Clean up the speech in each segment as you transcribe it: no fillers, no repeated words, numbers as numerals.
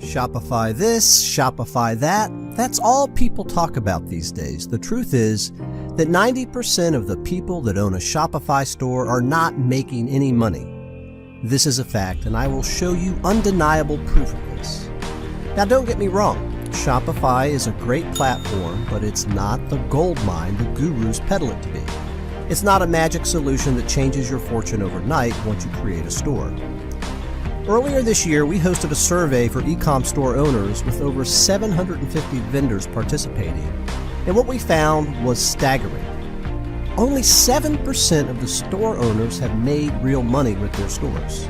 Shopify this, Shopify that. That's all people talk about these days. The truth is that 90% of the people that own a Shopify store are not making any money. This is a fact, and I will show you undeniable proof of this. Now, don't get me wrong. Shopify is a great platform, but it's not the gold mine the gurus peddle it to be. It's not a magic solution that changes your fortune overnight once you create a store. Earlier this year, we hosted a survey for e-com store owners with over 750 vendors participating, and what we found was staggering. Only 7% of the store owners have made real money with their stores.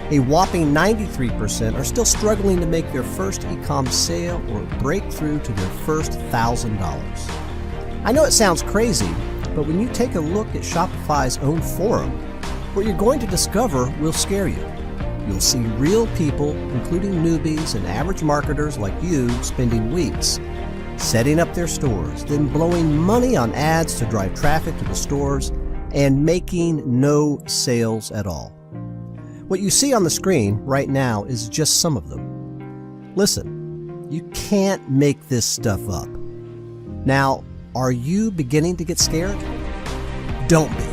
A whopping 93% are still struggling to make their first e-com sale or break through to their first $1,000. I know it sounds crazy, but when you take a look at Shopify's own forum, what you're going to discover will scare you. You'll see real people, including newbies and average marketers like you, spending weeks setting up their stores, then blowing money on ads to drive traffic to the stores, and making no sales at all. What you see on the screen right now is just some of them. Listen, you can't make this stuff up. Now, are you beginning to get scared? Don't be.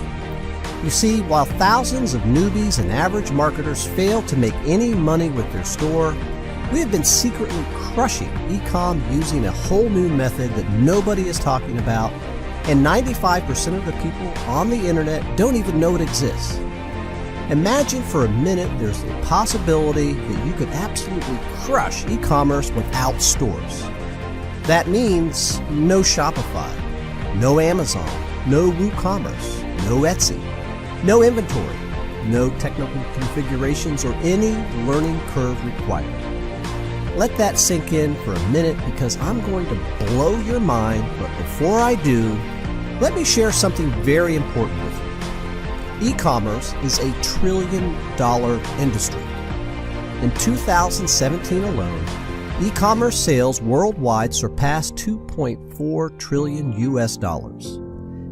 You see, while thousands of newbies and average marketers fail to make any money with their store, we have been secretly crushing e-com using a whole new method that nobody is talking about, and 95% of the people on the internet don't even know it exists. Imagine for a minute there's the possibility that you could absolutely crush e-commerce without stores. That means no Shopify, no Amazon, no WooCommerce, no Etsy, no inventory, no technical configurations, or any learning curve required. Let that sink in for a minute because I'm going to blow your mind, but before I do, let me share something very important with you. E-commerce is a $1 trillion industry. In 2017 alone, e-commerce sales worldwide surpassed $2.4 trillion US.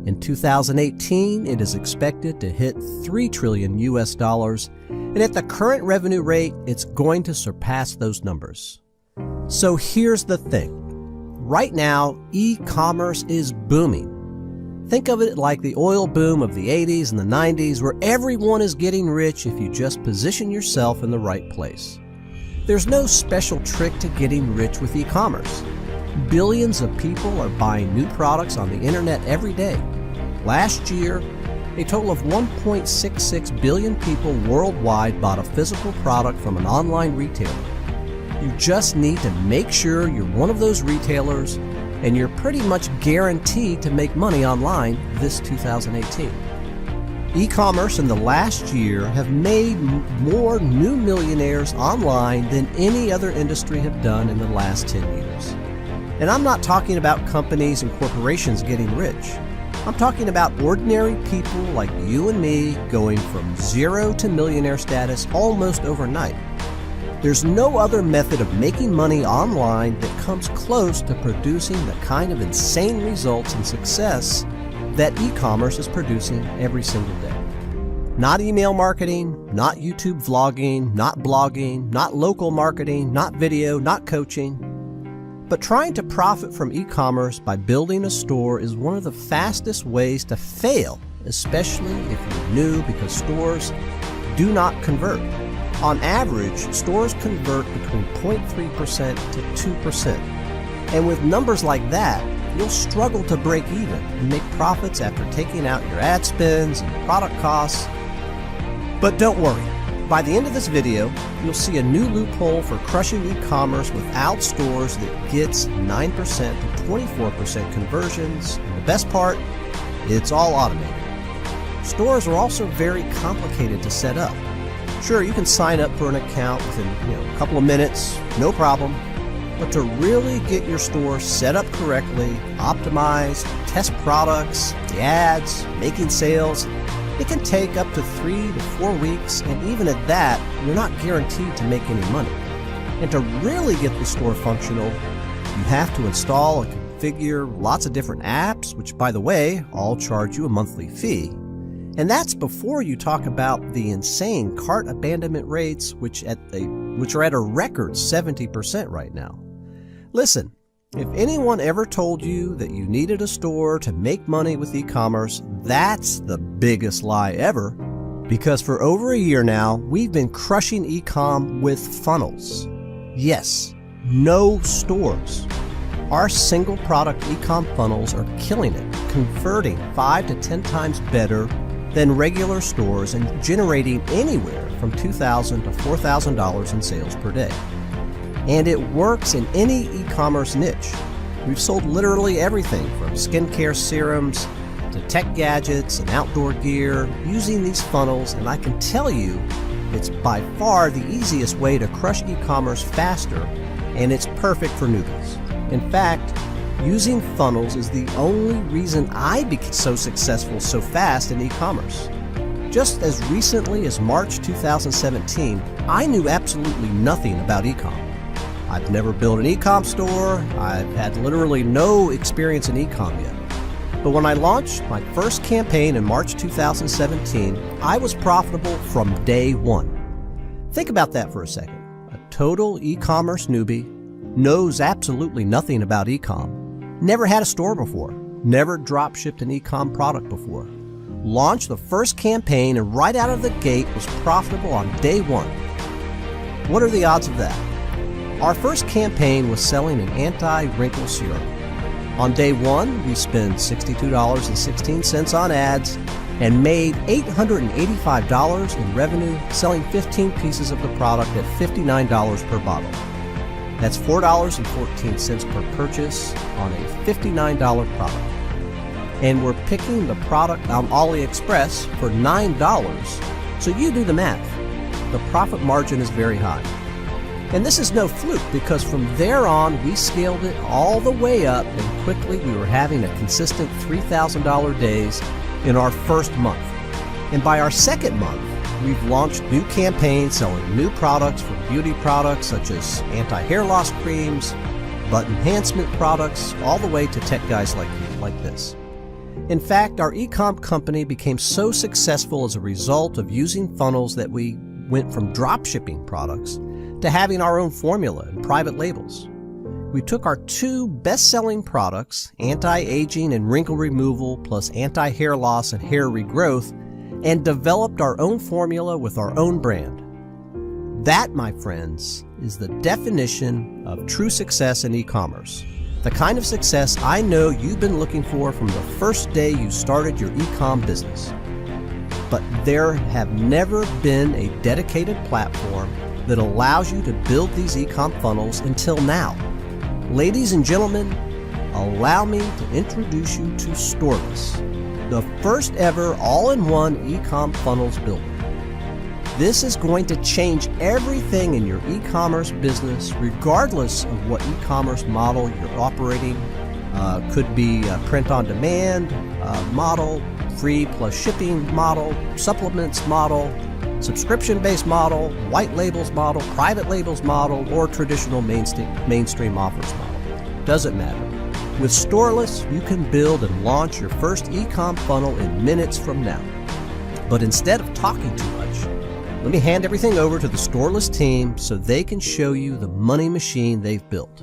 In 2018, it is expected to hit $3 trillion US, and at the current revenue rate, it's going to surpass those numbers. So here's the thing. Right now, e-commerce is booming. Think of it like the oil boom of the 80s and the 90s, where everyone is getting rich if you just position yourself in the right place. There's no special trick to getting rich with e-commerce. Billions of people are buying new products on the internet every day. Last year, a total of 1.66 billion people worldwide bought a physical product from an online retailer. You just need to make sure you're one of those retailers, and you're pretty much guaranteed to make money online this 2018. E-commerce in the last year have made more new millionaires online than any other industry have done in the last 10 years. And I'm not talking about companies and corporations getting rich. I'm talking about ordinary people like you and me going from zero to millionaire status almost overnight. There's no other method of making money online that comes close to producing the kind of insane results and success that e-commerce is producing every single day. Not email marketing, not YouTube vlogging, not blogging, not local marketing, not video, not coaching. But trying to profit from e-commerce by building a store is one of the fastest ways to fail, especially if you're new, because stores do not convert. On average, stores convert between 0.3% to 2%. And with numbers like that, you'll struggle to break even and make profits after taking out your ad spends and product costs. But don't worry. By the end of this video, you'll see a new loophole for crushing e-commerce without stores that gets 9% to 24% conversions. And the best part, it's all automated. Stores are also very complicated to set up. Sure, you can sign up for an account within a couple of minutes, no problem. But to really get your store set up correctly, optimized, test products, the ads, making sales, it can take up to 3 to 4 weeks, and even at that, you're not guaranteed to make any money. And to really get the store functional, you have to install and configure lots of different apps, which, by the way, all charge you a monthly fee. And that's before you talk about the insane cart abandonment rates, which are at a record 70% right now. Listen, if anyone ever told you that you needed a store to make money with e-commerce, that's the biggest lie ever. Because for over a year now, we've been crushing e-com with funnels. Yes, no stores. Our single product e-com funnels are killing it, converting 5 to 10 times better than regular stores and generating anywhere from $2,000 to $4,000 in sales per day. And it works in any e-commerce niche. We've sold literally everything from skincare serums to tech gadgets and outdoor gear using these funnels, and I can tell you it's by far the easiest way to crush e-commerce faster, and it's perfect for newbies. In fact, using funnels is the only reason I became so successful so fast in e-commerce. Just as recently as March 2017, I knew absolutely nothing about e-com. I've never built an e-com store. I've had literally no experience in e-com yet. But when I launched my first campaign in March 2017, I was profitable from day one. Think about that for a second. A total e-commerce newbie, knows absolutely nothing about e-com, never had a store before, never drop shipped an e-com product before, launched the first campaign and right out of the gate was profitable on day one. What are the odds of that? Our first campaign was selling an anti-wrinkle serum. On day one, we spent $62.16 on ads and made $885 in revenue selling 15 pieces of the product at $59 per bottle. That's $4.14 per purchase on a $59 product. And we're picking the product on AliExpress for $9, so you do the math. The profit margin is very high. And this is no fluke, because from there on, we scaled it all the way up, and quickly we were having a consistent $3,000 days in our first month. And by our second month, we've launched new campaigns selling new products from beauty products such as anti-hair loss creams, butt enhancement products, all the way to tech guys like you, like this. In fact, our e-com company became so successful as a result of using funnels that we went from drop shipping products to having our own formula and private labels. We took our two best-selling products, anti-aging and wrinkle removal plus anti-hair loss and hair regrowth, and developed our own formula with our own brand. That, my friends, is the definition of true success in e-commerce. The kind of success I know you've been looking for from the first day you started your e-com business. But there have never been a dedicated platform that allows you to build these e-com funnels until now. Ladies and gentlemen, allow me to introduce you to Storeless, the first ever all-in-one e-com funnels builder. This is going to change everything in your e-commerce business, regardless of what e-commerce model you're operating. Could be a print-on-demand model, free plus shipping model, supplements model, subscription-based model, white labels model, private labels model, or traditional mainstream offers model. Doesn't matter. With Storeless, you can build and launch your first e-com funnel in minutes from now. But instead of talking too much, let me hand everything over to the Storeless team so they can show you the money machine they've built.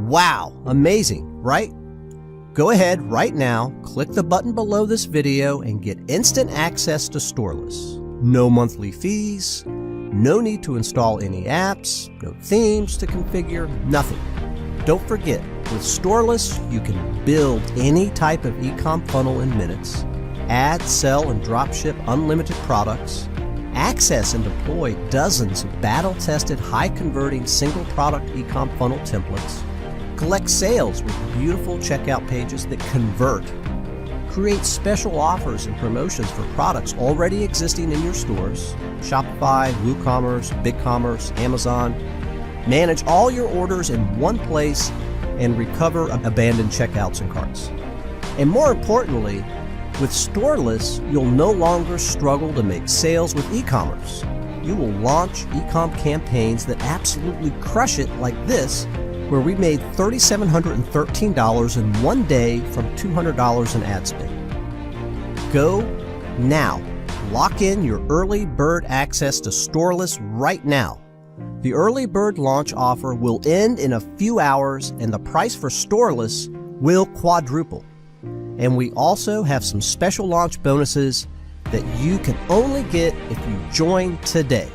Wow, amazing, right? Go ahead right now, click the button below this video and get instant access to Storeless. No monthly fees, no need to install any apps, no themes to configure, nothing. Don't forget, with Storeless, you can build any type of e-com funnel in minutes, add, sell, and dropship unlimited products, access and deploy dozens of battle-tested, high-converting single-product e-com funnel templates, collect sales with beautiful checkout pages that convert, create special offers and promotions for products already existing in your stores, Shopify, WooCommerce, BigCommerce, Amazon, manage all your orders in one place, and recover abandoned checkouts and carts. And more importantly, with Storeless, you'll no longer struggle to make sales with e-commerce. You will launch e-com campaigns that absolutely crush it, like this, where we made $3,713 in one day from $200 in ad spend. Go now. Lock in your early bird access to Storeless right now. The early bird launch offer will end in a few hours, and the price for Storeless will quadruple. And we also have some special launch bonuses that you can only get if you join today.